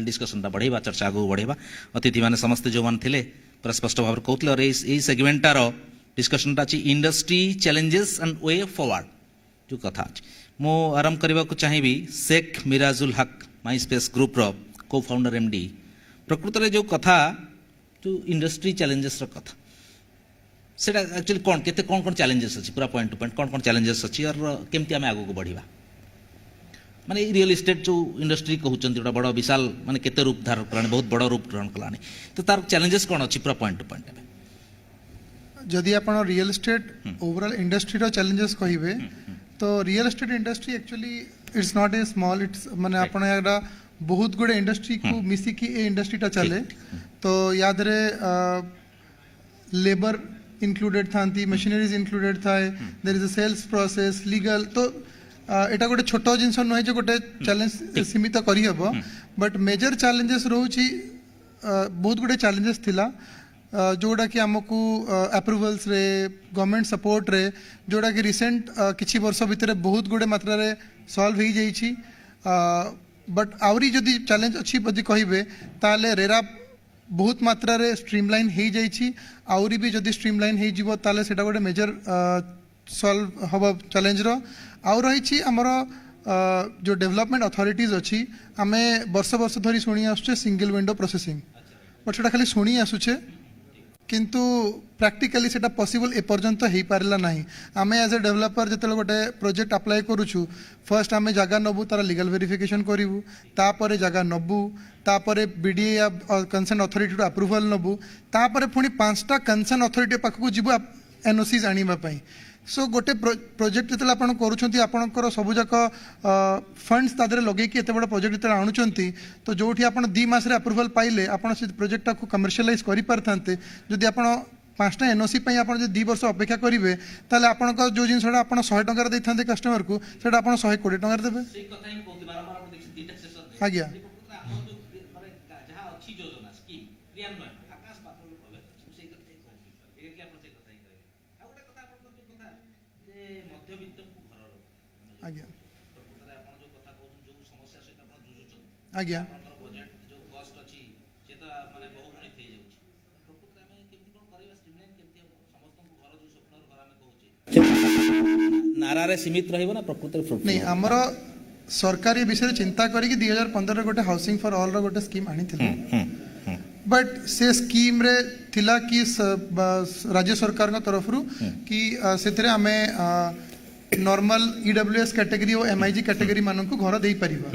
Discussion बढ़ेगा चर्चा आगे बढ़ेगा अतिथि मैंने समस्ते जो मैंने थे पूरा स्पष्ट भाव कहते और यही सेगमेंटार डिस्कसन अच्छी industry challenges and way forward जो कथा अच्छी मु आरंभ करने को चाहिए शेख मिराजुल हक माई स्पेस ग्रुप रो को फाउंडर एमडी प्रकृत में जो कथा जो इंडस्ट्री चैलेंजेस कथा से एक्चुअली कौन के कौन कौन चैलेंजेस अच्छी पूरा पॉइंट टू पॉइंट कौन कौन चैलेंजेस अच्छी और केमती आम आगे बढ़ा माने रियल इस्टेट जो इंडस्ट्री कहते गोटा बड़ विशाल माने केते रूप धारण कलानी बहुत बड़ रूप ग्रहण कलानी तो तार चैलेंजेस कौन अच्छी पूरा पॉइंट टू पॉइंट जदि आप रियल इस्टेट ओवरऑल इंडस्ट्री रो चैलेंजेस कहिबे तो real estate industry actually it's not a small it's माने आपण याडा बहुत गुडे इंडस्ट्री को मिसी की ए इंडस्ट्रीटा चले तो याद रे लेबर इंक्लूडेड थांती मशीनरीज इंक्लूडेड थाए there is a sales process legal तो एटा गोटे छोट जिनस नुहे जो गोटे चैलेंज सीमित करहब बट मेजर चैलेंजेस रोची बहुत गुडे चैलेंजेस थिला जोड़ा कि आमको अप्रूवल्स रे गवर्नमेंट सपोर्ट रे जोड़ा कि रिसेंट किछि वर्ष भितर बहुत गुडे मात्रा रे सॉल्व हो जाइछि बट आवरी जदि चैलेंज अच्छी बदि कहिबे ताले रेरा बहुत मात्रा रे स्ट्रीमलाइन हो जाइछि आवरी भी जदि स्ट्रीमलाइन हो जिवो ताले सेटा गोटे मेजर सॉल्व हब चैलेंज रो आउ रही आमर जो डेवलपमेंट अथॉरिटीज अच्छी आमे वर्ष वर्ष धरी शुणी आसुचे सिंगल विंडो प्रोसेसिंग बट सेटा खाली शुणी आसुचे किंतु प्रैक्टिकली सेटा पॉसिबल ए पर्यंत हो पारला नहीं आमे एज ए डेवलपर जते गोटे प्रोजेक्ट अप्लाई करूछु फर्स्ट आमे जगह नबू तार लीगल वेरिफिकेशन करूँ तापर जगह नबू तापर बीडीए या कंसर्न अथॉरिटी अप्रूवल नबू तापर पुणी 5टा कंसर्न अथॉरिटी पाखक जीवु एनओसीज आनिबा सो गोटे प्रोजेक्ट जो आप करूँगी सबूक फंड्स तादे लगे एत बड़ा प्रोजेक्ट जो आणुंट तो जो आप 2 मास अप्रूवल पाइले आप प्रोजेक्ट को कमर्शियलाइज करें जदि आप 5टा एनओसी आप 2 वर्ष अपेक्षा करेंगे ताले आप जो जिनसा आप 100 टकर देते कस्टमर को सेटा आप 120 टकर देवे आज्ञा आज्ञा नारा सीमित रहा प्रकृत नहीं आमर सरकार विषय चिंता करी 2015 गोटे हाउसिंग फॉर ऑल गोटे स्कीम आनी बट से स्कीम रे थिला कि राज्य सरकार तरफ कि से आमे नॉर्मल ईडब्ल्यूएस कैटेगरी और एमआईजी कैटेगरी मानक घर दे पारिबा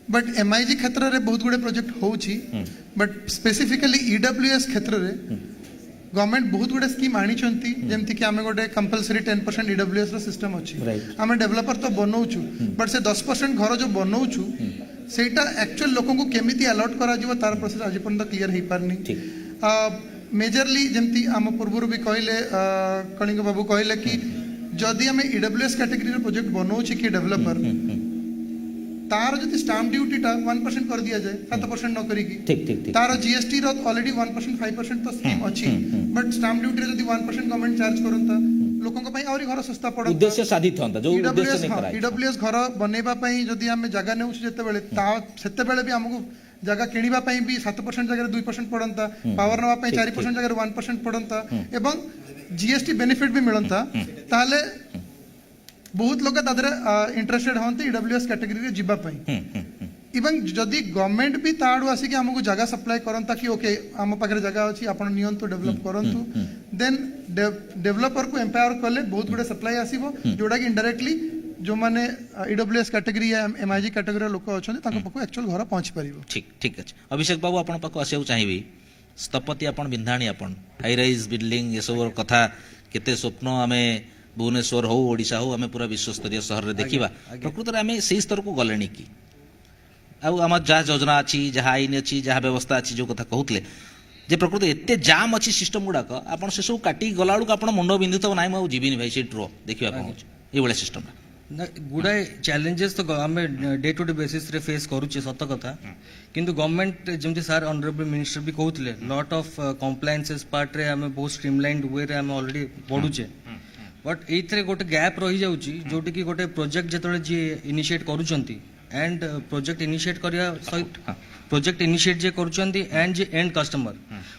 बट एमआईजी क्षेत्र रे बहुत गुडे प्रोजेक्ट होउची बट स्पेसिफिकली ईडब्ल्यूएस क्षेत्र रे गवर्नमेंट बहुत गुडे स्कीम आनी चंती जेमति कि आमे गोटे कंपलसरी 10% ईडब्ल्यूएस रो सिस्टम अछि आमे डेवलपर तो बनौछु बट से 10% घर जो बनौछु सेटा एक्चुअल लोगों को केमिति अलॉट करा जिवो तार प्रोसेस आज पर्यंत क्लियर हे पारनी मेजरली जेमति आम पूर्व भी कहले कलिंग बाबू कहले कि जदि आम ईडब्ल्यूएस कैटेगरी प्रोजेक्ट बनाऊँ कि डेवलपर तार जो स्टाम्प ड्यूटी 1% कर दिया जाए 7% न करी तार जीएसटी ऑलरेडी 1% 5% तो स्कीम अच्छी बट स्टाम्प ड्यूटी जब 1% गवर्नमेंट चार्ज करता लोकों घर सस्ता पड़ता उद्देश्य साधित होता जो ईडब्ल्यूएस घर बनैबा जदि आम जगह नेउछु जेते बेले भी हमको जगह किनिबा भी 7% जगह 2% पड़ता पावर नवा 4% जगह 1% पड़ता एवं जीएसटी बेनिफिट भी मिलता ताले बहुत लोग इंटरेस्टेड होते ईडब्ल्यूएस कैटेगरी रे जिबा पई इवन जदि गवर्नमेंट भी ताड़ू आसिक हमको जगह सप्लाई करता कि ओके आम पाखे जगह अच्छी आप नियंतु डेवलप करंतु देन डेवलपर को एम्पावर कले बहुत गुडे सप्लाई आसीबो जोड़ा कि इनडायरेक्टली जो माने ईडब्ल्यूएस कैटेगरी या एमआईजी कैटेगरी लोक अच्छा पाखु एक्चुअल घर पहुंच पारिबो ठीक अच्छे अभिषेक बाबू आपण पाखु आसिया चाहिए स्थपति आपण बिंधाणी आपण हाई राइज बिल्डिंग ये सब कथा केते स्वप्न आमे भुवनेश्वर हो ओडिशा हो आमे पूरा विश्वस्तरीय सहर रे देखिबा प्रकृत रे आमे सेही स्तर को गलेनी कि आम जहाँ योजना अच्छी जहाँ आईन अच्छी जहाँ व्यवस्था अच्छी जो कथा कहते जे प्रकृत एत जाम अच्छी सिस्टम गुड़ाक आप से सब काटी गला बेलू आप मुंड बिंधुव ना मुझे जीविनी भाई से रो देखा ये सिस्टम गुड़ाए चैलेंजेस तो आम डे टू डे बेसिस रे फेस करुचे सत कथा किंतु गवर्नमेंट जमती सार ऑनरेबल मिनिस्टर भी कहते लॉट ऑफ कंप्लायंसेस पार्ट रे आम बहुत स्ट्रीमलाइंड वे रे आम ऑलरेडी पढ़ुचे बट ये गोटे गैप रही जाऊँगी जोटि कि गोटे प्रोजेक्ट जो जी इनिशिएट करुँच एंड प्रोजेक्ट इनिशिएट करिया सहित प्रोजेक्ट इनिशिएट जे करूछंती एंड जे एंड कस्टमर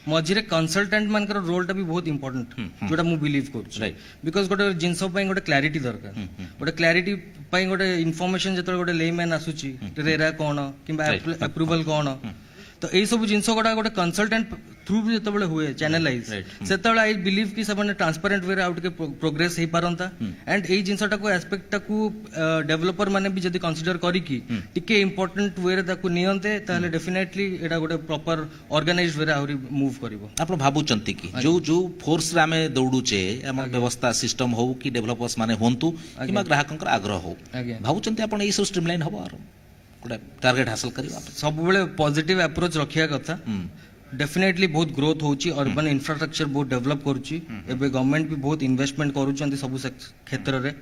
मझिरे कंसल्टेंट मानकर रोलटा भी बहुत इंपोर्टेंट जोटा मु बिलीव करूछ Right. बिकॉज गोटे जिनस पई गोटे क्लैरिटी दरकार गोटे क्लैरिटी पई गोटे इन्फॉर्मेशन जतरे गोटे लेमैन आसुची रेरा कोन किबा Right. अप्रूवल कोन तो एई सब जिनस गोटा गोटे कंसल्टेंट थ्रू भी जतबेले हुए चैनलाइज Right. सेतबेले आई बिलीव कि सबने ट्रांसपेरेंट वे आउट के प्रोग्रेस हे पारंता एंड एई जिनसटा को एस्पेक्ट टाकू डेवलपर माने भी जदी कंसीडर करी कि टिके इंपोर्टेंट वे रे ताकू नियंते ताले डेफिनेटली एटा गोटे प्रॉपर ऑर्गेनाइज्ड वे रे आउरी मूव करिवो ଆପଣ ଭାବୁଛନ୍ତି କି ଯୋଉ ଯୋଉ ଫୋର୍ସରେ ଆମେ ଦୌଡୁଛେ ଆମ ବ୍ୟବସ୍ଥା ସିଷ୍ଟମ ହଉ କି ଡେଭଲପର୍ସ ମାନେ ହୁଅନ୍ତୁ କିମ୍ବା ଗ୍ରାହକଙ୍କର ଆଗ୍ରହ ହଉ ଆଜ୍ଞା। ଭାବୁଛନ୍ତି ଆପଣ ଏଇ ସବୁ ଷ୍ଟ୍ରିମଲାଇନ୍ ହବ ଆର ଗୋଟେ ଟାର୍ଗେଟ ହାସଲ କରିବା सब बेले पॉजिटिव अप्रोच रखिया कथा डेफिनेटली बहुत ग्रोथ होची अर्बन इंफ्रास्ट्रक्चर बहुत डेवलप करूची एबे गवर्नमेंट भी बहुत इन्वेस्टमेंट करूचंती सब क्षेत्र रे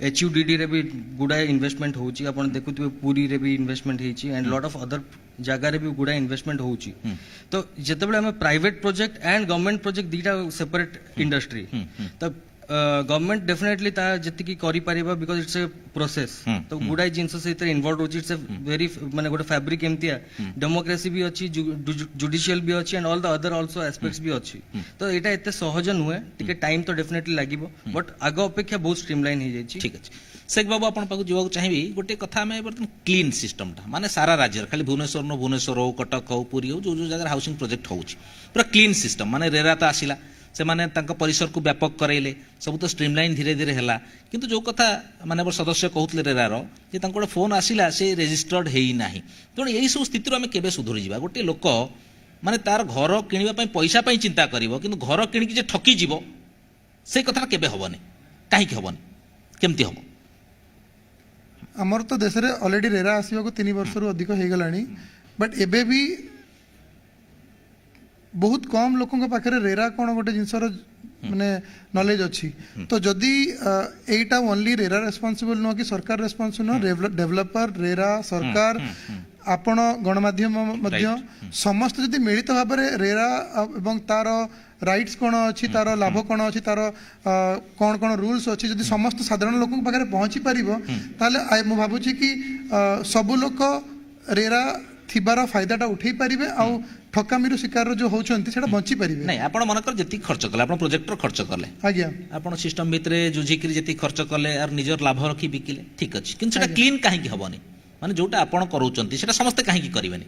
एचयूडीडी रे भी गुडाए इन्वेस्टमेंट होची आपण देखुतबे पुरी रे भी इन्वेस्टमेंट हेची एंड लॉट ऑफ अदर जगह रे भी गुडाए इन्वेस्टमेंट होची तो जेतेबेले हमें private project and government project दीटा सेपरेट इंडस्ट्री तो गवर्नमेंट डेफिनेटली ता जति की करि परिबा बिकॉज इट्स ए प्रोसेस तो गुडाई जिंस से इतर इन्वॉल्व होची इट्स ए वेरी माने गोटे फैब्रिक एमतिया डेमोक्रेसी भी अछि जुडिशियल भी अछि and all the other also aspects भी अछि तो एटा एते सहज नुहे टिके टाइम तो डेफिनेटली लागिबो बट आग अपेक्षा बहुत स्ट्रीमलाइन हे जायछि ठीक अछि शेख बाबू आपण पाखु जीवाक चाहिबी गोटे कथा में बर्तन क्लीन सिस्टमटा माने सारा राज्य खाली भुवनेश्वर हो कटक हो पुरी हो जो जो जगह हाउसिंग प्रोजेक्ट होउछि पूरा क्लीन सिस्टम माने रेरा तो आसिला से माने तांका परिसर को व्यापक करैले सब तो स्ट्रीमलाइन धीरे धीरे हैला किंतु जो कथा माने हमर सदस्य कहउतले रेरार जे तांको फोन आसिला से रजिस्टर्ड हेई नाही तेणु एई सब स्थिति आमे केबे सुधुरी जिबा गोटे लोक माने तार घर किनिबा पई पैसा पई चिंता करिवो किंतु घर किनिकी जे ठकी जिवो से कथा केबे हबने काहे के हबने केमती हबो आमर तो देश रे ऑलरेडी रेरा आसिबा को 3 वर्ष रु अधिक हे गलानी बट एबे भी बहुत कम लोकों पाखे रेरा कौन गोटे जिनसर माने नॉलेज अच्छी तो जदि एटा ओनली रेरा रेस्पॉन्सिबल नुह कि सरकार रेस्पॉन्सिबल नुह डेवलपर रेरा सरकार आपण गणमाध्यम मध्य समस्त जदि मिलित भाव में रेरा एवं तार राइट्स कौन अच्छी तार लाभ कौन अच्छी तार कौन कौन रूल्स अच्छी जदि समस्त साधारण लोकों पाखे पहुंची पारिबो ताले मु भाबुची कि सब लोक रेरा थिबार फायदाटा उठेई पारिबे आ ठकामीर शिकार जो होचंती सेटा बंची पारिबे नहीं आपण मनकर जति खर्च कले आपण प्रोजेक्टर खर्च कले आज्ञा आपण सिस्टम भितरे जुझिकरी जति खर्च कले और निजर लाभ रखी बिकिले ठीक अछि किंतु सेटा क्लीन काहे की हबनी माने जोटा आपण करूचंती सेटा समस्त काहे की करिवेनी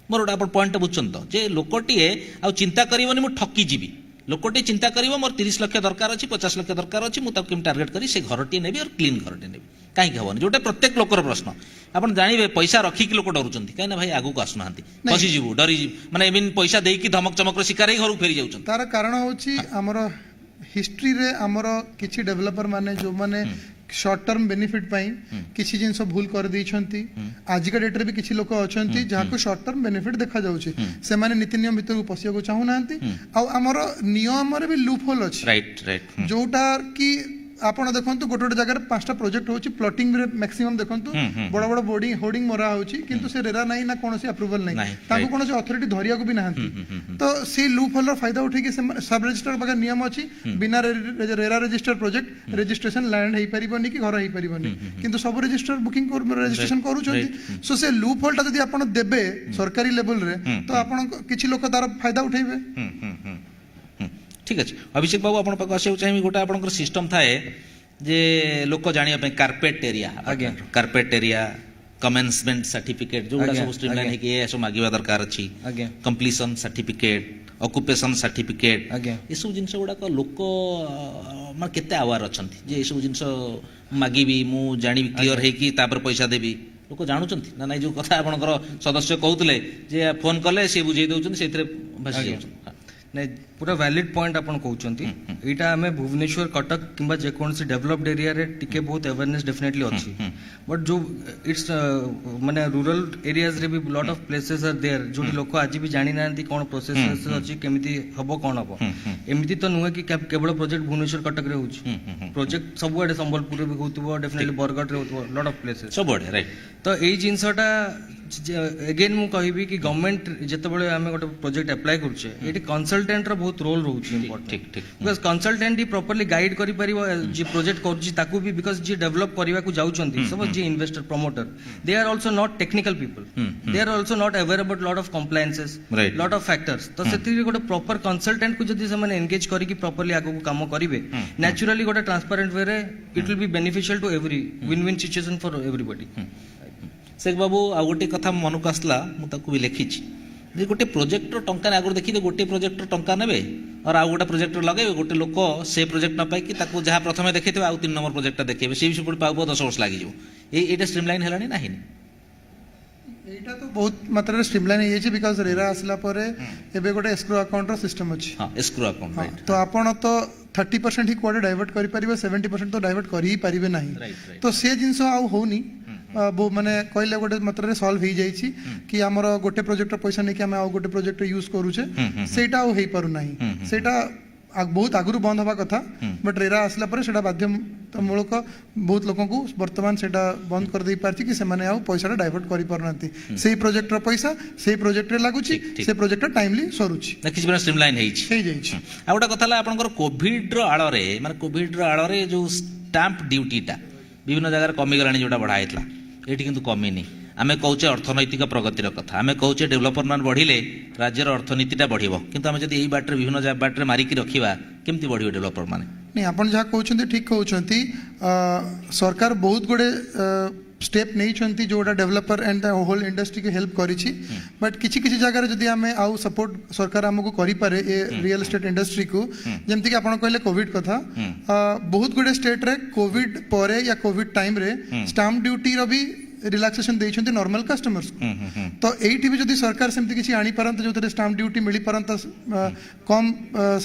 मोर गोटे आपण पॉइंट बुझछन तो जे लोकटिए आ चिंता करिवनी मु ठकी जीवी लोकटी चिंता करिवो मोर 30 लाख दरकार अछि 50 लाख दरकार अछि मु ताकू केम टार्गेट करी से घरटी नेबी और क्लीन घरटी नेबी काहे की हबनी जोटा प्रत्येक लोकर प्रश्न आपण जानिबे पैसा रखी कि लोक डरुचंती काहे ना भाई आगु को आसुनांती फसी जीवु डरी माने एबिन पैसा देई कि धमक चमक रो शिकार ही घर फेरी जाउचंती तार कारण होची हमर हिस्ट्री रे हमर किछि डेवलपर माने जो माने शॉर्ट टर्म बेनिफिट पाई किछि जिंस भूल कर दैछंती आज का डेट रे भी किछि लोक अछंती जहा को शॉर्ट टर्म बेनिफिट देखा जाउची से माने नीति नियम भीतर को पसिया को चाहू नांती आ हमर नियम रे भी लूप होल अछि राइट राइट जोटा कि आपण देखंतु गोटे गोटे जगह पांचटा प्रोजेक्ट होची प्लॉटिंग रे मैक्सिमम देखंतु बड़ बड़ बोर्डिंग होर्डिंग मरा होची किंतु से रेरा नाही ना कोनोसी अप्रूवल नाही ताको कोनोसी अथॉरिटी धरिया को भी नाहंती तो से लूप होल फायदा उठे कि सब रजिस्टर बगा नियम अछि बिना RERA register project registration land हेई परिबनी कि घर हेई परिबनी किंतु सब रजिस्टर बुकिंग रजिस्ट्रेशन करू छथि सो से लूप होल ता जदी आपण देबे सरकारी लेवल रे तो आपण किछि लोक तार फायदा उठेबे ठीक अच्छे अभिषेक बाबू आपण पाक आसे चाहिए गोटे आपनकर सिस्टम थाए जे लोक जानिया पे कार्पेट एरिया आज्ञा कार्पेट एरिया कमेंसमेंट सर्टिफिकेट जो सब स्ट्रीमलाइन है कि ए सब मागिबा दरकार अछि आज्ञा कंप्लीशन सर्टिफिकेट ऑक्युपेशन सर्टिफिकेट आज्ञा ए सब जिंस गुडा को लोक माने केते आवार अछंती जे ए सब जिंस मागिबी मु जानिबी क्लियर है कि तापर पैसा देबी लोक जानुचंती ना नाही जो कथा आपनकर सदस्य कहउतले जे फोन कले से बुझेई दउचंती सेथरे भासी जाउचंती नहीं पूरा वैलिड पॉइंट आपण कहउचंती एटा हमें भुवनेश्वर कटक किंबा जे कोनसी डेवलप्ड एरिया रे टिके बहुत अवेयरनेस डेफिनेटली अछि बट जो इट्स माने रूरल एरियाज रे भी lot of places are there जो लोक आज भी जानि नांती कोन प्रोसेस अछि केमिति हबो कोन हबो एमिति तो नुहे कि केवल प्रोजेक्ट भुवनेश्वर कटक रे होछि प्रोजेक्ट सब आडे संबलपुर रे भी होतबो डेफिनेटली बरगढ़ रे होतबो लॉट ऑफ प्लेसेस सब आडे राइट तो एई जिंसटा अगेन मु कहिबी कि गवर्नमेंट जते बळे हमें गोटे प्रोजेक्ट अप्लाई करछे एटी कंसल्टेंट रो बहुत रोल रोचे इंपोर्टेंट ठीक ठीक because consultant he properly guide करि परिबो जे प्रोजेक्ट करूची ताकू भी बिकॉज जे डेवलप करबा को जाउचंती सपोज जे investor promoter they are also not technical people they are also not aware about lot of compliances Right. Lot of factors तो सेति गोटे प्रॉपर कंसल्टेंट को जदी से माने एंगेज करी कि प्रॉपर्ली आगो को काम करिवे नेचुरली गोटे ट्रांसपेरेंट वे रे it will be beneficial to every win win situation for everybody Sheikh Babu आ गोटे कथा मन को आसला मु ताकू भी लिखिछि जे गोटे प्रोजेक्टर टंका आगु देखि गोटे प्रोजेक्टर टंका नेबे और आ गोटे प्रोजेक्टर लगेबे गोटे लोक से प्रोजेक्ट न पाई कि ताकू जहां प्रथमे देखैथिबे आ 3 नंबर प्रोजेक्ट देखैबे से भी पुणी पाउ 10 वर्ष लागि जो एटा स्ट्रीमलाइन हेलानी नाही एटा तो बहुत मात्रा स्ट्रीमलाइन हे छै बिकॉज़ रेरा आसला परे एबे गोटे एस्क्रो अकाउंट रो सिस्टम अछि हां एस्क्रो अकाउंट राइट तो आपण तो 30% ही कोडे डाइवर्ट करि परिबे 70% तो डाइवर्ट करि ही परिबे नाही Right. तो से जिंस आ होनी वो माने कहले गोटे मात्रा सॉल्व हो जाई छी कि हमर गोटे प्रोजेक्ट पैसा नै कि हम आ गोटे प्रोजेक्ट यूज करू छे सेटा हो पारु नाही सेटा बहुत आगुरु बंद हवा कथा बट रेरा आसला पर सेटा बाध्यतामूलक बहुत लोगों को वर्तमान सेटा बंद कर दे पारछि कि से माने आ पैसा डाइवर्ट करि परनांती सेही प्रोजेक्ट रो पैसा सेही प्रोजेक्ट रे लागुछि से प्रोजेक्ट टाइमली सरुछि किछि बना स्ट्रीमलाइन हेछि हे जाई छी आ गोटे कथा ला आपनकर कोविड रो आळरे माने कोविड रो आळरे जो स्टैंप ड्यूटीटा विभिन्न जगह कमी गलानी जोटा बढ़ा हेतला एठी किंतु कमी नहीं आमे कहूचे अर्थनैतिक प्रगतिर कथा आमे कहूचे डेभलपर मान बढ़िले राज्यर अर्थनीतिटा बढ़िबो किंतु आमे जदि एई बाटरे विभिन्न बाटरे मारिकी रखिबा केमति बढ़िबो डेभलपर माने नहीं आपण जहाँ कहते ठीक कहते सरकार बहुत गुड़े स्टेप नहीं जोटा developer and the whole industry के हेल्प करी बट किसी किसी जगह जदि आमे आउ सपोर्ट सरकार हमको करि पारे ए रियल एस्टेट इंडस्ट्री को जेमति कि आपण कहले कोविड कथा बहुत गुड़े स्टेट रे कोविड परे या कोविड टाइम रे स्टाम्प ड्यूटी रो भी रिलैक्सेशन देइछन्ते नॉर्मल कस्टमर्स तो एठी भी जदि सरकार सेमति किछि आनी परंत जो स्टाम्प ड्यूटी मिली परंत कम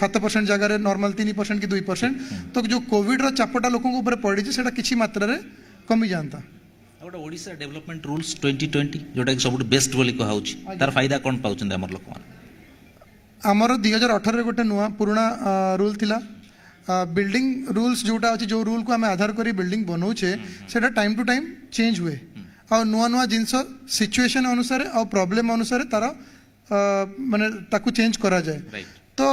7% जगह रे नॉर्मल 3% कि 2% तो जो कोविड रो चापटा लोगों ऊपर पड़ी सेटा किछि मात्रा रे कमी जानता गोटे ओडिशा डेवलपमेंट रूल्स 2020 जोटा कि सबुठ बेस्ट बोली कहाउछि तार फायदा कोन पाउछन हमर लोक मान हमर 2018 रे गोटे नुवा पुराना रूल थिला बिल्डिंग रूल्स जोटा अछि जो रूल को आमे आधार करी बिल्डिंग बनौछे सेटा टाइम टू टाइम चेंज हुए और नुआ नुआ जिनस सिचुएशन अनुसार और प्रॉब्लम अनुसार तार माने ताकू चेंज करा जाए तो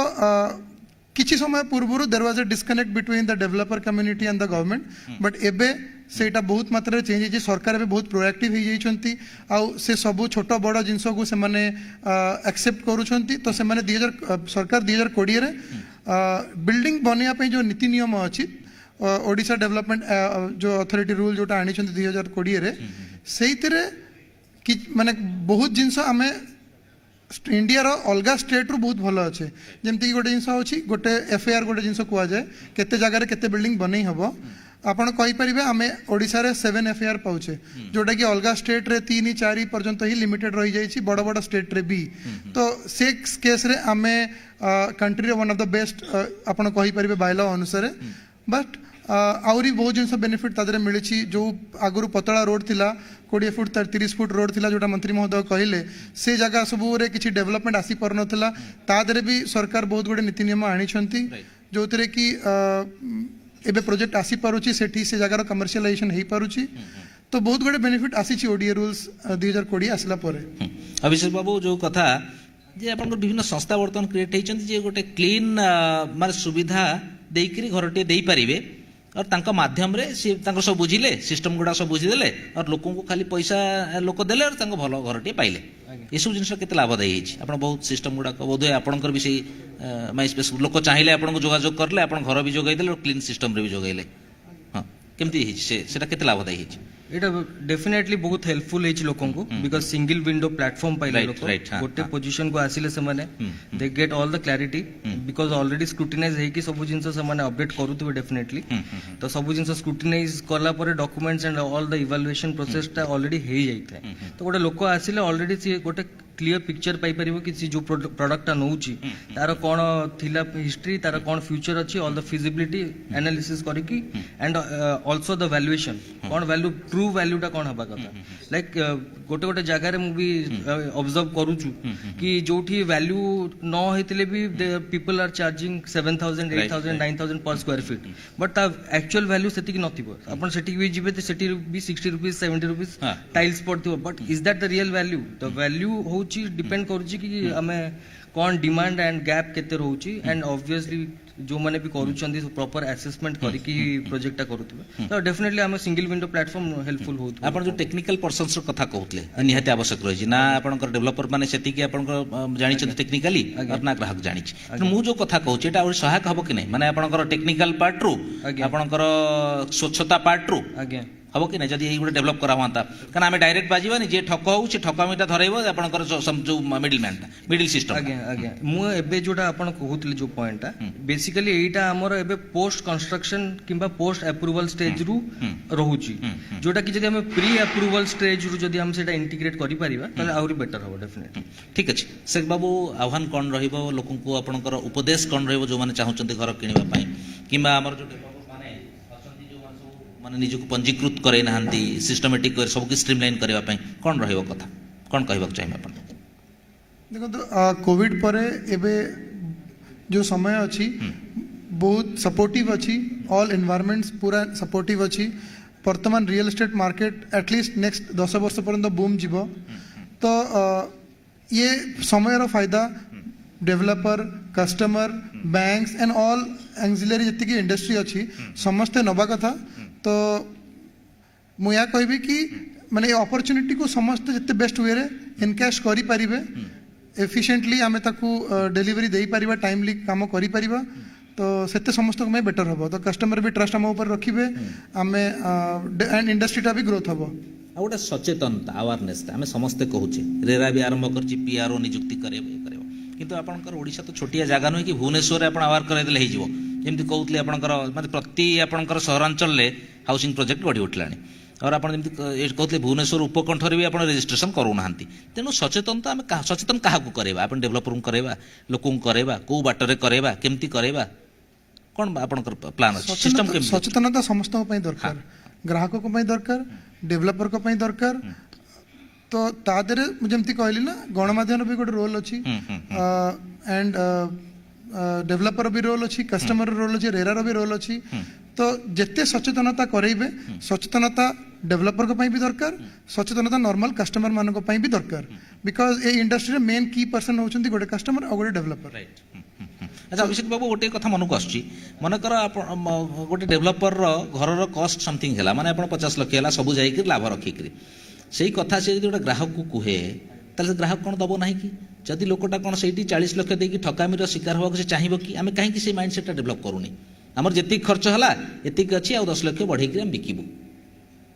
किछि समय पूर्व there was a disconnect between the developer community and the government but एबे सेटा बहुत मात्रा चेंज होइछि सरकार एबे बहुत प्रोएक्टिव हो जाइछन्ती आ से सब छोट बड़ जिनस को से माने एक्सेप्ट करूछन्ती तो से माने 2000 सरकार 2020 रे बिल्डिंग बनिया पे जो नीति नियम अछि ओडिशा डेवलपमेंट जो अथॉरिटी रूल जोटा आनी 2020 रे सेइतरे कि माने बहुत जिनस आमे इंडिया रो अलगा स्टेट रो बहुत भलो अछि जेमति कि गोटे जिनस अछि गोटे एफआईआर गोटे जिनस कुआ जाय केते जगह रे केते बिल्डिंग बनै हबो आपण कहि परिबे आमे ओडिशा रे 7 एफआईआर पाउछे जोटा कि अलगा स्टेट रे 3 4 पर्यंत ही लिमिटेड रहि जाय छी बड़ बड़ स्टेट रे भी तो से केस रे आमे कंट्री रे वन ऑफ द बेस्ट आपण कहि परिबे बायलॉ अनुसार बट आउरी बहुत जिनस बेनिफिट तादरे मिली जो आगुरु पतला रोड थिला 20 फुट 30 फुट रोड थिला जोटा मंत्री महोदय कहले से जगह सबू रे किछि डेवलपमेंट आसी पर नथिला तादरे भी सरकार बहुत गुडे नीति नियम आनी छंती जोतरे कि एबे प्रोजेक्ट आसी पारुची सेठी से जगह कमर्शियलाइजेशन हेई पारुची तो बहुत गुडे बेनिफिट आसी छि ओडीए रूल्स 2020 आसला परे अभिषेक बाबू जो कथा जे आपन विभिन्न संस्था वर्तमान क्रिएट हेइचंती जे गोटे क्लीन माने सुविधा देइकरी घरटे देई परिबे और तांका माध्यम रे से तांको सब बुझिले सिस्टम गुडा सब बुझी देले और लोकों को खाली पैसा लोक देले और तांको भलो घरटे पाइले ये सब जिनस केते लाभदायी हेछि आपण बहुत सिस्टम गुडा को बोधे आपणकर भी सेही माय स्पेस लोक चाहिले आपण को जोगाजोग करले आपण घर भी जोगाई देले और क्लीन सिस्टम रे भी जोगाइले हां केमति हेछि सेटा केते लाभदायी हेछि एटा डेफिनेटली बहुत हेल्पफुल हेछि लोकों को बिकॉज सिंगल विंडो प्लेटफॉर्म पाइले लोक गोटे पोजीशन को आसिले से माने they get all the clarity because already scrutinise हे कि सब जिंस से माने अपडेट करूथबे डेफिनेटली तो सब जिंस स्क्रूटिनाइज करला परे documents and all the evaluation process ता ऑलरेडी हे जाइते तो गोटे लोक आसिले ऑलरेडी से गोटे क्लियर पिक्चर पाई परिबो कि जो प्रोडक्ट ता नउची तार कोन थिला हिस्ट्री तार कोन फ्यूचर अछि ऑल द फिजिबिलिटी एनालिसिस करिकि एंड आल्सो द वैल्यूएशन कोन वैल्यू ट्रू वैल्यू टा कोन हबा कथा लाइक गोटे गोटे जगह रे मु भी ऑब्जर्व करूछु कि जोठी वैल्यू न हेतले भी पीपल आर चार्जिंग 7000 8000 9000 पर स्क्वायर फीट बट ता एक्चुअल वैल्यू सेति कि नथिबो अपन सेति भी जिबे ते सेति भी 60 रुपीस 70 रुपीस टाइल्स पड़थिबो but is that the real value the value हो रोची डिपेंड करूची कि आमे कौन डिमांड एंड गैप केते रोची एंड ऑब्वियसली जो माने भी करूछंदी प्रॉपर असेसमेंट करिकी प्रोजेक्टटा करूतबे तो डेफिनेटली आमे सिंगल विंडो प्लेटफॉर्म हेल्पफुल होत आपण जो टेक्निकल पर्सन्स रो कथा कहउतले निहाती आवश्यक रही ना आपनकर डेवलपर माने सेति कि आपनकर जानि छथि टेक्निकली और ना ग्राहक जानि छी मु जो कथा कहउची एटा और सहायक हबो कि नै माने आपनकर टेक्निकल पार्ट रो आपनकर स्वच्छता पार्ट रो आज्ञा हबो कि नै जदी एई गुटे डेवलप करा होता कारण आमे डायरेक्ट बाजीबानी जे ठक होउ से ठकामीटा धरैबो आपनकर जो मिडिल मैन मिडिल सिस्टम आज्ञा आज्ञा मु एबे जोटा आपण कहउतले जो पॉइंटटा बेसिकली एटा हमर एबे पोस्ट कंस्ट्रक्शन किंबा पोस्ट अप्रूवल स्टेज रु रहउची जोटा कि जदी हम प्री अप्रूवल स्टेज रु जदी हम सेटा इंटीग्रेट करि परिबा तले आउरी बेटर हबो डेफिनेटली ठीक अछि शेख बाबू आह्वान कोन रहिबो लोकन को आपनकर उपदेश कोन रहिबो जो माने चाहुचंती घर किनिबा पई किंबा हमर जो डेवलपर माने अछंती जो माने निजको पंजीकृत करे नाहंती सिस्टमैटिक करे सब की स्ट्रीमलाइन करबा पई कोन रहिबो कथा कोन कहबाक चाहिए अपन देखो तो कोविड परे एबे जो समय अच्छी बहुत सपोर्टिव अच्छी ऑल एनवायरमेंट्स पूरा सपोर्टिव अच्छी वर्तमान real estate market at least next 10 वर्ष पर्यंत बूम जीव तो ये समय फायदा developer customer banks and all ancillary जी इंडस्ट्री अच्छी समस्ते नवा कथा तो मुझे कहबी कि माने अपॉर्चुनिटी को समस्ते जिते बेस्ट वे रे इनकैश करि परिबे एफिशिएंटली आमे ताकू डिलीवरी देई परिबा टाइमली काम करि परिबा तो सेते समस्त में बेटर हबो तो कस्टमर भी ट्रस्ट हम ऊपर रखिबे आमे एंड इंडस्ट्रीटा भी ग्रोथ हबो आ गोटे सचेतनता अवेयरनेस आम समस्ते कहूचे रेरा भी आरंभ कर पीआरओ नियुक्ति करेबो किंतु आपनकर ओडिशा तो छोटिया जगह नुहे कि भुवनेश्वर आपण अवेयर करैदेले हेजिवो जेमति कहउतले आपनकर माने प्रति आपनकर सहरांचल ले हाउसिंग प्रोजेक्ट गढी उठलानी और आप कहते भुवनेश्वर उपकंठर भी आप रेजिस्ट्रेशन करूना तेणु सचेतनता आम सचेतन क्या करेबा आप डेवलपर करेबा लोक करेबा कौ बाटर करेबा केमती करेबा कौन आपनकर प्लान अछि सिस्टम केमती सचेतनता समस्त दरकार ग्राहक को दरकार डेवलपर को दरकार तो तादरे जमती कहली ना गणमाध्यम भी गोटे रोल अच्छी एंड डेवलपर भी रोल अच्छी कस्टमर रोल अच्छी रेरार भी रोल अच्छी तो जिते सचेतनता करेबे सचेतनता डेवलपर को भी दरकार सचेतनता नॉर्मल कस्टमर मान को भी दरकार बिकॉज ए इंडस्ट्री मेन की पर्सन होचंती गोटे कस्टमर और गोटे डेवलपर राइट अच्छा अभिषेक बाबू गोटे कथा मन को आसुची मनकर गोटे डेवलपर घर कॉस्ट समथिंग है माने 50 लाख है सब जाइक लाभ रखिक से कथा से गोटे ग्राहक को कहे ताले ग्राहक कौन दब ना कि जदि लोकटा कौन से 40 लाख देकी ठकामीर शिकार होगा से चाहिए कि आम कहीं से माइंड सेट डेवलप करूनी आमर जी खर्च है ये अच्छी आ 10 लाख बढ़े आम बिकबू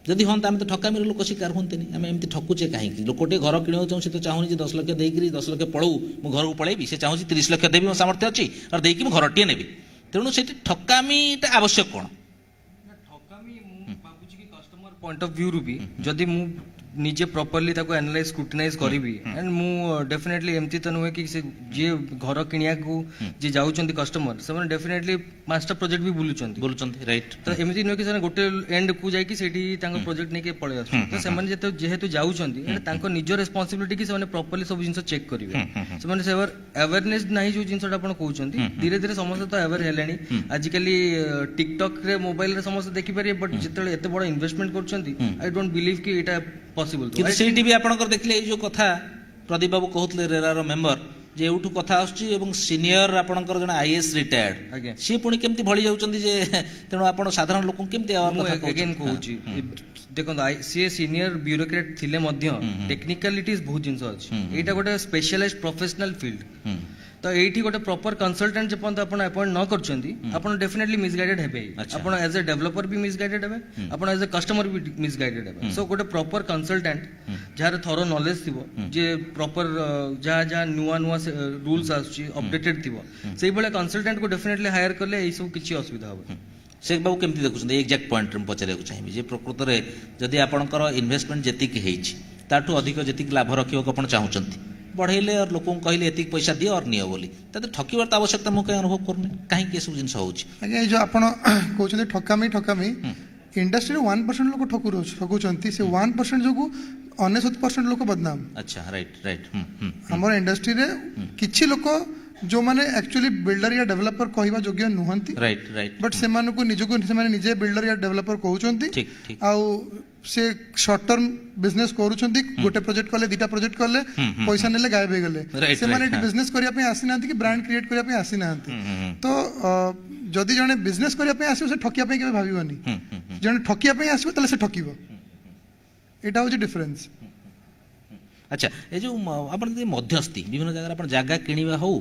जदि हाँ तो ठकामीर लोक शिकार होंगे आम एमती ठकुचे कहीं लोकटे घर किणु चाहूँ तो चाहूँ 10 लाख देकर 10 लाख पड़ू मो घर को पलैबी से चाहूँ 30 लाख देवी मो सामर्थ्य अच्छी और देकी घरटीए नेबी तेणु से ठकामीटा आवश्यक कौन ठकामी भावुची कि कस्टमर पॉइंट ऑफ व्यू रु भी जदि मु निजे प्रॉपर्ली ताको एनालाइज स्क्रूटिनाइज करिवि एंड मु डेफिनेटली एमती तो नुहे कि से जे घर किनिया को जे जाउचंती कस्टमर से माने डेफिनेटली मास्टर प्रोजेक्ट भी बुलुचंती राइट तो एमती नुहे कि से गोटे एंड को जाई कि सेठी तांको प्रोजेक्ट ने के पळे आसु तो से माने जेहेतु जाउचंती तांको निजो रिस्पांसिबिलिटी कि से माने प्रॉपर्ली सब जिंस चेक करिवे से माने से अवेयरनेस नाही जो जिंसटा आपण कहउचंती धीरे धीरे समस्त तो अवेयर हेलेनी आजिकली टिकटॉक रे मोबाइल रे समस्त देखि पारे बट जेतले एते बड़ इन्वेस्टमेंट करचंती आई डोंट बिलीव कि एटा पॉसिबल किंतु सेठी भी आपनकर देखले जो कथा प्रदीप बाबू कहउतले रेरार मेंबर जे एउठू कथा आछी एवं सीनियर आपनकर जण आईएएस रिटायर्ड सी पुणी केमती भଳି जाउचंदी जे तेणु आपण साधारण लोक केमती आवर कथा अगेन कहउची देखो सी सीनियर ब्यूरोक्रेट थिले मध्य टेक्निकलिटीज बहुत जिंस अछि एटा गोटे स्पेशलाइज्ड प्रोफेशनल फील्ड तो एठी गोटे प्रॉपर कंसल्टेंट जे पंत आपण अपॉइंट न करचंदी आपण डेफिनेटली मिसगाइडेड हेबे आपण एज ए डेवलपर भी मिसगाइडेड हेबे आपण एज ए कस्टमर भी मिसगाइडेड हेबे सो गोटे प्रॉपर कंसल्टेंट जार थरो नॉलेज थिबो जे प्रॉपर जा जा नुवा नुवा रूल्स आछी अपडेटेड थिबो सेही बळे कंसल्टेंट को डेफिनेटली हायर करले एई सब किछि असुविधा होबो शेख बाबू केमती देखुछन एग्जैक्ट पॉइंट रे पचारे को चाहिए जे प्रकृत रे जदि आपनकर इन्वेस्टमेंट जेतिक हेछि ताठू अधिक जेतिक लाभ रखियो को आपण चाहुचंती बढ़ेले और लोक कहले एतिक पैसा दियो और नियो बोली ताते ठकिबार त आवश्यकता मु कहीं अनुभव करने कहीं के सब जिंस होउछि आगे जो आपण कहउछन ठकामी इंडस्ट्री 1% लोक ठकुचंती से 1% जोगु 99% लोक बदनाम अच्छा राइट हमर इंडस्ट्री रे किछि लोक जो माने एक्चुअली बिल्डर या डेवलपर कहवा योग्य नुहंती राइट बट से मानको निजको से माने निजे बिल्डर या डेवलपर कहउचंती ठीक आउ से शॉर्ट टर्म बिजनेस करूछंती गोटे प्रोजेक्ट कले दुटा प्रोजेक्ट कले पैसा नेले गायब हो गले Right, से माने right, बिजनेस करिया पे आसी नांती कि ब्रांड क्रिएट करिया पे आसी नांती तो जदि जने बिजनेस करिया पे आसीबो से ठकिया पे केबे भाबिबोनी जने ठकिया पे आसीबो तले से ठकिबो एटा होची डिफरेंस अच्छा ये जो आपण मध्यस्थी विभिन्न जगह आपण जागा किଣିବା ହଉ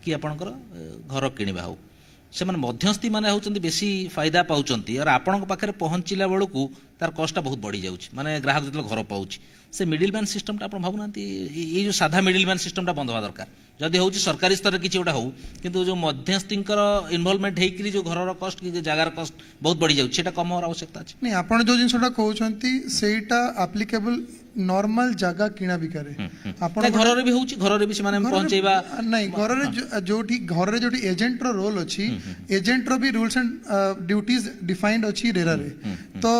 कि ଆପଣଙ୍କର घर किଣିବା ହଉ ସେମାନେ ମଧ୍ୟସ୍ଥି ମାନେ ହେଉଛନ୍ତି ବେଶୀ ଫାଇଦା ପାଉଛନ୍ତି ଆଉ ଆପଣଙ୍କ ପାଖରେ ପହଞ୍ଚିଲା ବେଳକୁ ତାର କଷ୍ଟଟା ବହୁତ ବଢ଼ି ଯାଉଛି ମାନେ ଗ୍ରାହକ ଯେତେବେଳେ ଘର ପାଉଛି ସେ ମିଡିଲ ମ୍ୟାନ୍ ସିଷ୍ଟମଟା ଆପଣ ଭାବୁନାହାନ୍ତି ଏଇ ଯେଉଁ ସାଧା ମିଡିଲ ମ୍ୟାନ୍ ସିଷ୍ଟମଟା ବନ୍ଦ ହେବା ଦରକାର ଯଦି ହେଉଛି ସରକାରୀ ସ୍ତରରେ କିଛି ଗୋଟେ ହଉ କିନ୍ତୁ ଯେଉଁ ମଧ୍ୟସ୍ଥିଙ୍କର ଇନଭଲଭମେଣ୍ଟ ହେଇକିରି ଯେଉଁ ଘରର କଷ୍ଟ କି ଜାଗାର କଷ୍ଟ ବହୁତ ବଢ଼ି ଯାଉଛି ସେଇଟା କମ ହେବାର ଆବଶ୍ୟକତା ଅଛି नहीं आपण जो जिनसटा कहउछंती सेटा एप्लीकेबल नॉर्मल जगह किणा बिकारे आपण ଘରରେ ବି ହେଉଛି ଘରରେ ବି ସେମାନେ ପହଞ୍ଚେଇବା नहीं घर जोठी घर जोठी एजेंट रो रोल अछि एजेंट रो भी रूल्स एंड ड्यूटीज डिफाइंड अछि रेरा रे तो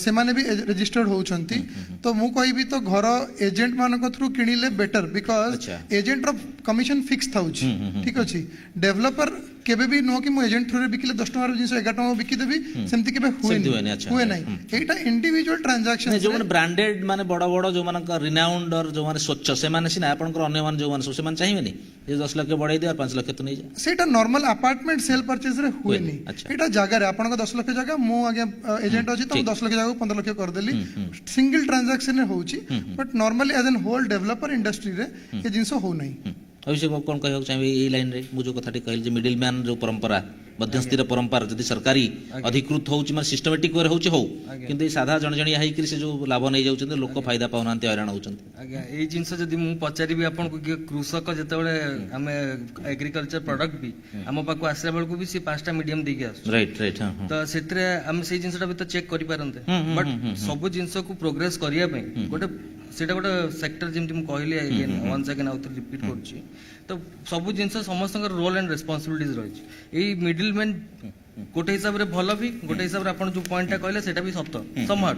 से माने भी रजिस्टर्ड होउछंती तो मु कहबी तो घर एजेंट मानक थ्रू किनिले बेटर बिकॉज अच्छा। एजेंट रो कमिशन फिक्स थाउछि ठीक अछि डेवलपर केबे भी नो कि मु एजेंट थ्रू रे बिकिले 10 टका जिंस 11 टका बिकी देबी सेमति केबे सेमति हुएनी, अच्छा। हुए नहीं एटा इंडिविजुअल ट्रांजैक्शन जो ब्रांडेड माने बड़ बड़ जो मानक रिनाउंड और जो माने स्वच्छ से माने सिना आपनकर अन्य मान जो माने से माने चाहिबेनी जे 10 लाख बढ़ाई दे और 5 लाख तो नहीं जाए सेटा नॉर्मल अपार्टमेंट सेल परचेज रे हुए नहीं अच्छा। एटा जगह रे आपन 10 लाख जगह मु आगे एजेंट अछि तो 10 लाख जगह 15 लाख कर देली सिंगल ट्रांजैक्शन रे होउची but normally as an whole developer industry रे ये जिंस हो नहीं अभिषेक बाबू कौन कहବାକୁ ଚାହିଁବେ ଏଇ ଲାଇନରେ ମୁଁ ଯେଉଁ କଥାଟି କହିଲି ଯେ ମିଡିଲ ମ୍ୟାନ୍ ଯେଉଁ ପରମ୍ପରା ମଧ୍ୟସ୍ଥିର ପରମ୍ପରା ଯଦି ସରକାରୀ ଅଧିକୃତ ହେଉଛି ମାନେ ସିଷ୍ଟମେଟିକ ୱେରେ ହେଉଛି ହଉ କିନ୍ତୁ ଏଇ ସାଧା ଜଣେ ଜଣିଆ ହେଇକିରି ସେ ଯେଉଁ ଲାଭ ନେଇଯାଉଛନ୍ତି ଲୋକ ଫାଇଦା ପାଉନାହାନ୍ତି ହଇରାଣ ହେଉଛନ୍ତି ଆଜ୍ଞା ଏଇ ଜିନିଷ ଯଦି ମୁଁ ପଚାରିବି ଆପଣଙ୍କୁ କି କୃଷକ ଯେତେବେଳେ ଆମେ ଏଗ୍ରିକଲଚର ପ୍ରଡକ୍ଟ ବି ଆମ ପାଖକୁ ଆସିଲା ବେଳକୁ ବି ସେ 5ଟା ମିଡିୟମ ଦେଇକି ଆସୁଛି ରାଇଟ୍ ରାଇଟ୍ ହଁ ତ ସେଥିରେ ଆମେ ସେଇ ଜିନିଷଟା ବି ତ ଚେକ୍ କରିପାରନ୍ତେ ବଟ୍ ସବୁ ଜିନିଷକୁ ପ୍ରୋଗ୍ରେସ କରିବା ପାଇଁ ଗୋଟେ ସେଇଟା ଗୋଟେ ସେକ୍ଟର ଯେମିତି ମୁଁ କହିଲି ୱାନ୍ସ ଆଗେନ୍ ଆଉଥରେ ରିପିଟ୍ କରୁଛି ତ ସବୁ ଜିନିଷ ସମସ୍ତଙ୍କର ରୋଲ୍ ଆଣ୍ଡ ରେସ୍ପନ୍ସିବିଲିଟିଜ ରହିଛି ଏଇ ମିଡିଲ ମ୍ୟାନ୍ ଗୋଟେ ହିସାବରେ ଭଲ ବି ଗୋଟେ ହିସାବରେ ଆପଣ ଯୋଉ ପଏଣ୍ଟଟା କହିଲେ ସେଇଟା ବି ସତ ସମହାଟ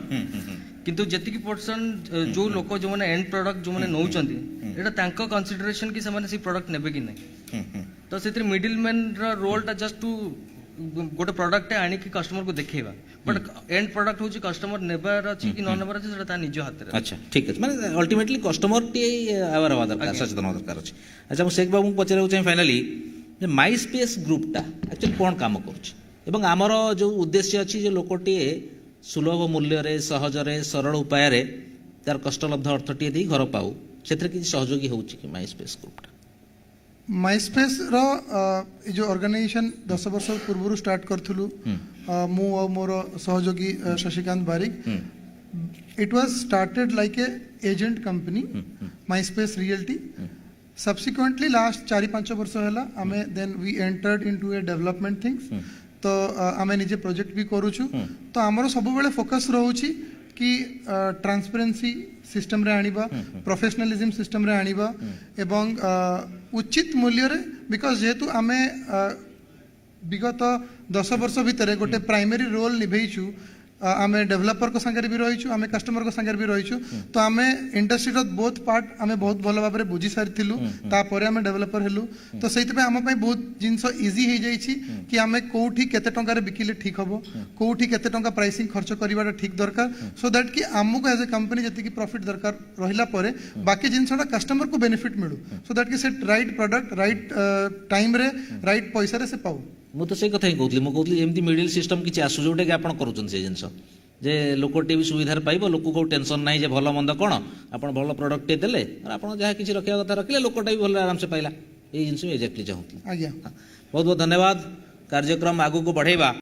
କିନ୍ତୁ ଯେତିକି ପରସେଣ୍ଟ ଯୋଉ ଲୋକ ଯୋଉମାନେ ଏଣ୍ଡ ପ୍ରଡକ୍ଟ ଯୋଉମାନେ ନଉଛନ୍ତି ଏଇଟା ତାଙ୍କ କନସିଡରେସନ କି ସେମାନେ ସେଇ ପ୍ରଡକ୍ଟ ନେବେ କି ନାହିଁ ତ ସେଥିରେ ମିଡିଲ ମ୍ୟାନ୍ ର ରୋଲଟା ଜଷ୍ଟ ଟୁ ଗୋଟେ ପ୍ରଡକ୍ଟ ଆଣିକି କଷ୍ଟମରକୁ ଦେଖେଇବା ବଟ୍ ଏଣ୍ଡ ପ୍ରଡକ୍ଟ ହଉଛି କଷ୍ଟମର ନେବାର ଅଛି କି ନ ନେବାର ଅଛି ସେଟା ତା ନିଜ ହାତରେ ଆଚ୍ଛା ଠିକ୍ ଅଛି ମାନେ ଅଲ୍ଟିମେଟଲି କଷ୍ଟମରଟି ଆୱାର ହେବା ଦରକାର ସଚେତନ ହେବା ଦରକାର ଅଛି ଆଚ୍ଛା ମୁଁ ଶେଖ ବାବୁଙ୍କୁ ପଚାରିବାକୁ ଚାହେଁ ଫାଇନାଲି ଯେ ମାଇ ସ୍ପେସ୍ ଗ୍ରୁପଟା ଆକ୍ଚୁଆଲି କ'ଣ କାମ କରୁଛି ଏବଂ ଆମର ଯେଉଁ ଉଦ୍ଦେଶ୍ୟ ଅଛି ଯେ ଲୋକଟିଏ ସୁଲଭ ମୂଲ୍ୟରେ ସହଜରେ ସରଳ ଉପାୟରେ ତାର କଷ୍ଟଲବ୍ଧ ଅର୍ଥଟିଏ ଦେଇ ଘର ପାଉ ସେଥିରେ କିଛି ସହଯୋଗୀ ହେଉଛି କି ମାଇ ସ୍ପେସ୍ ଗ୍ରୁପଟା माइस्पेस रो जो ऑर्गेनाइजेशन 10 वर्ष पूर्व स्टार्ट करथुलु मु और मोर सहयोगी Shashikant Barik it was started like a agent company MySpace Realty subsequently last 4-5 वर्ष हैला आमे then we entered into a development things तो आमे निजे प्रोजेक्ट भी करूछु तो हमरो सब बेले फोकस रहउची कि ट्रांसपेरेंसी सिस्टम रे आनिबा प्रोफेशनलिज्म सिस्टम रे आनिबा एवं उचित मूल्य रे बिकॉज जेहेतु आमे विगत 10 वर्ष भितर गोटे प्राइमरी रोल निभेइछु आमे डेवलपर को संगे भी रहिछु आमे कस्टमर को संगे भी रहिछु तो आमे इंडस्ट्री रो बोथ पार्ट आमे बहुत भलो भाबरे बुझी सारिथिलु तापरे आमे डेवलपर हेलु तो सेति पे आम पय बहुत जिंस इजी हे जाईछि कि आमे कोठी केते टंका रे बिकिले ठीक हबो कोठी केते टंका प्राइसिंग खर्च करिवाटा ठीक दरकार सो दैट कि आमको एज ए कंपनी जति की प्रॉफिट दरकार रहिला परे बाकी जिंसटा कस्टमर को बेनिफिट मिलु सो दैट कि से राइट प्रोडक्ट राइट टाइम रे राइट पैसा रे से पाऊ ମୁଁ ତ ସେଇ କଥା ହିଁ କହୁଥିଲି ମୁଁ କହୁଥିଲି ଏମିତି ମିଡିଲ ସିଷ୍ଟମ କିଛି ଆସୁ ଯୋଉଟାକି ଆପଣ କରୁଛନ୍ତି ସେଇ ଜିନିଷ ଯେ ଲୋକଟେ ବି ସୁବିଧାରେ ପାଇବ ଲୋକକୁ ଆଉ ଟେନସନ୍ ନାହିଁ ଯେ ଭଲ ମନ୍ଦ କ'ଣ ଆପଣ ଭଲ ପ୍ରଡକ୍ଟଟେ ଦେଲେ ଆପଣ ଯାହା କିଛି ରଖିବା କଥା ରଖିଲେ ଲୋକଟା ବି ଭଲ ଆରାମସେ ପାଇଲା ଏଇ ଜିନିଷ ମୁଁ ଏକ୍ଜାକ୍ଟଲି ଚାହୁଁଥିଲି ଆଜ୍ଞା ବହୁତ ବହୁତ ଧନ୍ୟବାଦ କାର୍ଯ୍ୟକ୍ରମ ଆଗକୁ ବଢ଼େଇବା